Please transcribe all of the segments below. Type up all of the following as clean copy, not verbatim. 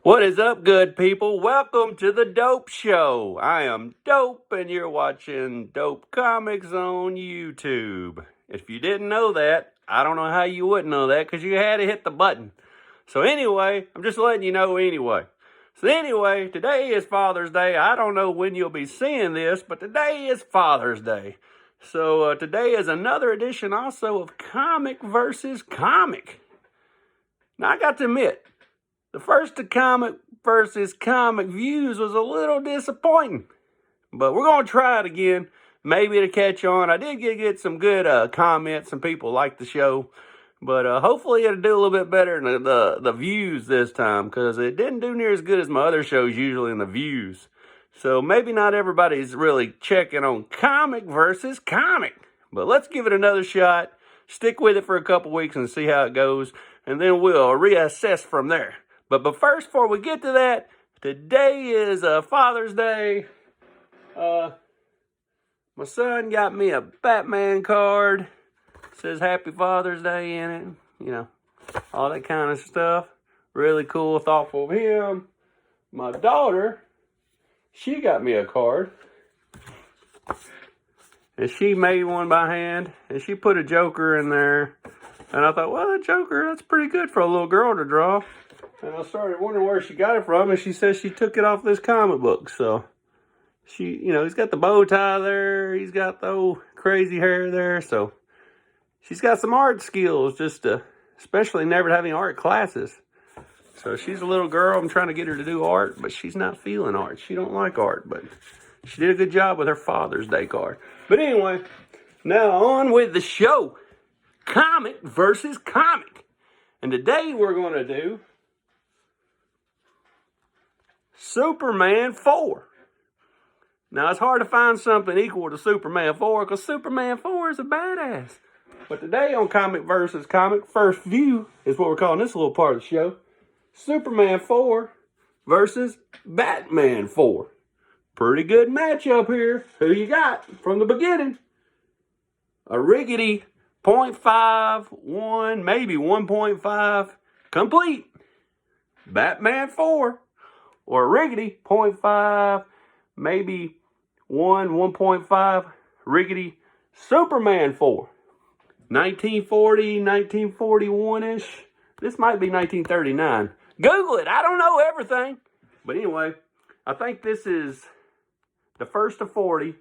What is up, good people? Welcome to the Dope Show. I am Dope, and you're watching Dope Comics on YouTube. If you didn't know that, I don't know how you wouldn't know that, because you had to hit the button. So anyway, I'm just letting you know anyway. So anyway, today is Father's Day. I don't know when you'll be seeing this, but today is Father's Day. So today is another edition also of Comic versus Comic. Now, I got to admit, the first comic versus comic views was a little disappointing. But we're going to try it again. Maybe to catch on. I did get some good comments. Some people like the show. But hopefully it'll do a little bit better in the views this time. Because it didn't do near as good as my other shows usually in the views. So maybe not everybody's really checking on comic versus comic. But let's give it another shot. Stick with it for a couple weeks and see how it goes. And then we'll reassess from there. But first, before we get to that, today is Father's Day. My son got me a Batman card. It says Happy Father's Day in it. You know, all that kind of stuff. Really cool, thoughtful of him. My daughter, she got me a card. And she made one by hand. And she put a Joker in there. And I thought, well, that Joker, that's pretty good for a little girl to draw. And I started wondering where she got it from, and she says she took it off this comic book. So, he's got the bow tie there. He's got the old crazy hair there. So, she's got some art skills, especially never having art classes. So, she's a little girl. I'm trying to get her to do art, but she's not feeling art. She don't like art, but she did a good job with her Father's Day card. But anyway, now on with the show. Comic versus comic. And today we're going to do Superman 4. Now, it's hard to find something equal to Superman 4 because Superman 4 is a badass. But today on Comic versus Comic, first view is what we're calling this little part of the show. Superman 4 versus Batman 4. Pretty good matchup here. Who you got from the beginning? A riggedy 0.51, maybe 1.5 complete Batman 4. Or a riggedy 0.5, maybe 1.5 riggedy Superman 4. 1940, 1941-ish. This might be 1939. Google it. I don't know everything. But anyway, I think this is the first of 40.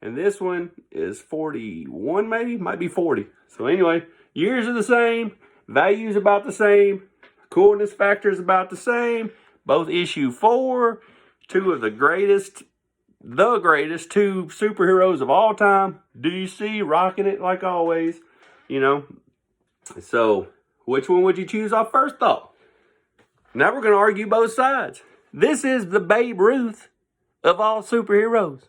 And this one is 41 maybe? Might be 40. So anyway, years are the same. Values about the same. Coolness factor is about the same. Both issue 4, two of the greatest two superheroes of all time. DC rocking it like always, So, which one would you choose off first thought? Now we're going to argue both sides. This is the Babe Ruth of all superheroes.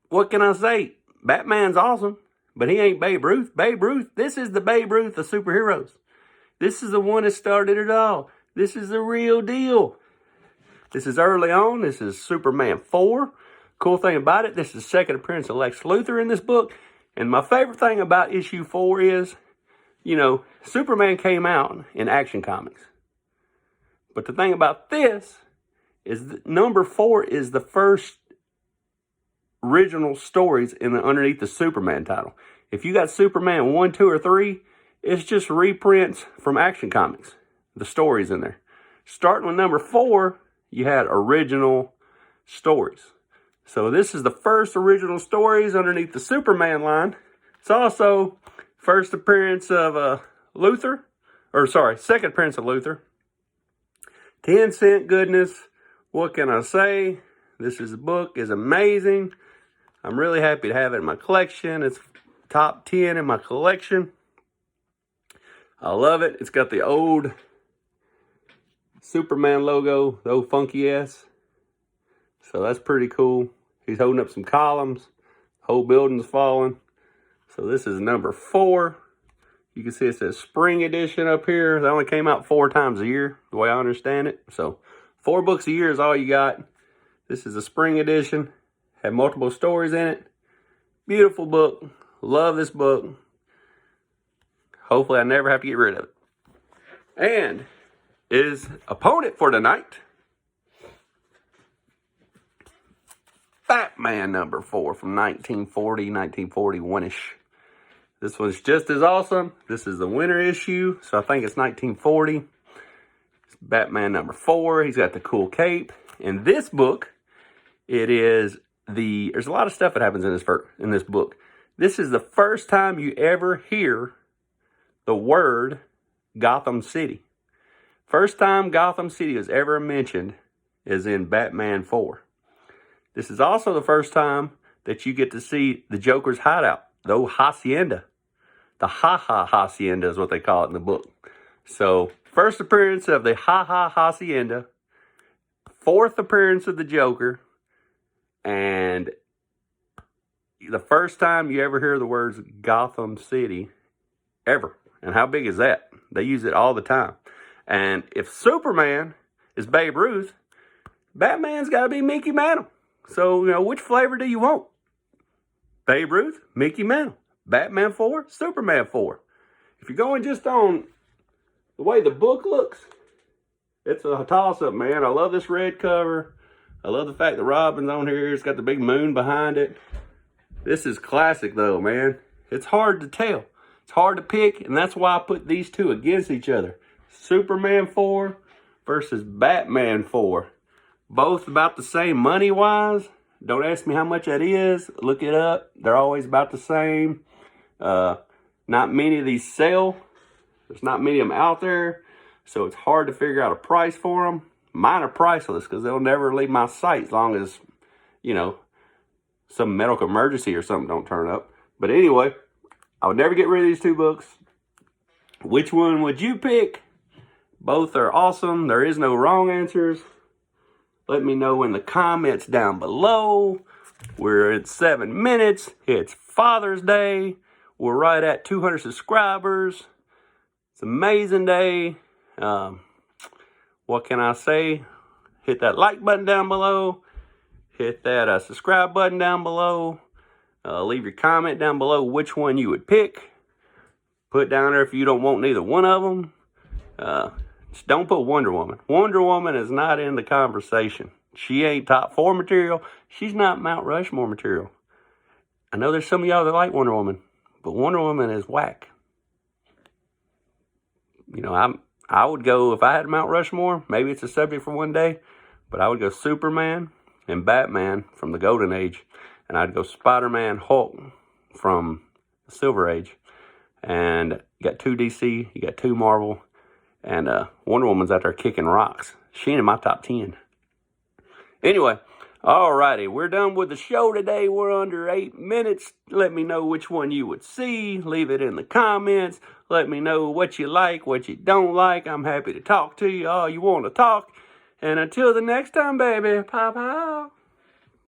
What can I say? Batman's awesome, but he ain't Babe Ruth. Babe Ruth, this is the Babe Ruth of superheroes. This is the one that started it all. This is the real deal. This is early on. This is Superman 4. Cool thing about it, this is the second appearance of Lex Luthor in this book. And my favorite thing about issue 4 is, Superman came out in Action Comics. But the thing about this is that number 4 is the first original stories underneath the Superman title. If you got Superman 1, 2, or 3, it's just reprints from Action Comics. The stories in there. Starting with number 4, you had original stories. So this is the first original stories underneath the Superman line. It's also first appearance of second appearance of Luthor. 10-cent goodness. What can I say? This book is amazing. I'm really happy to have it in my collection. It's top 10 in my collection. I love it. It's got the old Superman logo, the old funky S. So that's pretty cool. He's holding up some columns. The whole building's falling. So this is number 4. You can see it says spring edition up here. That only came out 4 times a year, the way I understand it. So 4 books a year is all you got. This is a spring edition. Had multiple stories in it. Beautiful book. Love this book. Hopefully I never have to get rid of it. And is opponent for tonight, Batman number 4 from 1940, 1941-ish. This one's just as awesome. This is the winter issue, so I think it's 1940. It's Batman number 4. He's got the cool cape. In this book, there's a lot of stuff that happens in this book. This is the first time you ever hear the word Gotham City. First time Gotham City is ever mentioned is in Batman 4. This is also the first time that you get to see the Joker's hideout, the Hacienda. The Ha-Ha Hacienda is what they call it in the book. So, first appearance of the Ha-Ha Hacienda, fourth appearance of the Joker, and the first time you ever hear the words Gotham City ever. And how big is that? They use it all the time. And if Superman is Babe Ruth, Batman's got to be Mickey Mantle. So, which flavor do you want? Babe Ruth, Mickey Mantle. Batman 4, Superman 4. If you're going just on the way the book looks, it's a toss-up, man. I love this red cover. I love the fact that Robin's on here. It's got the big moon behind it. This is classic, though, man. It's hard to tell. It's hard to pick, and that's why I put these two against each other. Superman 4 versus Batman 4. Both about the same money-wise. Don't ask me how much that is. Look it up. They're always about the same. Not many of these sell. There's not many of them out there. So it's hard to figure out a price for them. Mine are priceless because they'll never leave my sight as long as, some medical emergency or something don't turn up. But anyway, I would never get rid of these two books. Which one would you pick? Both are awesome. There is no wrong answers. Let me know in the comments down below. We're at 7 minutes. It's Father's Day. We're right at 200 subscribers. It's an amazing day. What can I say? Hit that like button down below. Hit that subscribe button down below. Leave your comment down below which one you would pick. Put down there if you don't want neither one of them. Just don't put Wonder Woman. Wonder Woman is not in the conversation. She ain't top 4 material. She's not Mount Rushmore material. I know there's some of y'all that like Wonder Woman, but Wonder Woman is whack. I would go, if I had Mount Rushmore, maybe it's a subject for one day, but I would go Superman and Batman from the Golden Age, and I'd go Spider-Man, Hulk from the Silver Age. And you got 2 DC, you got 2 Marvel, and Wonder Woman's out there kicking rocks. She ain't in my top 10. Anyway, alrighty, we're done with the show today. We're under 8 minutes. Let me know which one you would see. Leave it in the comments. Let me know what you like, what you don't like. I'm happy to talk to you all you want to talk. And until the next time, baby, pow pow.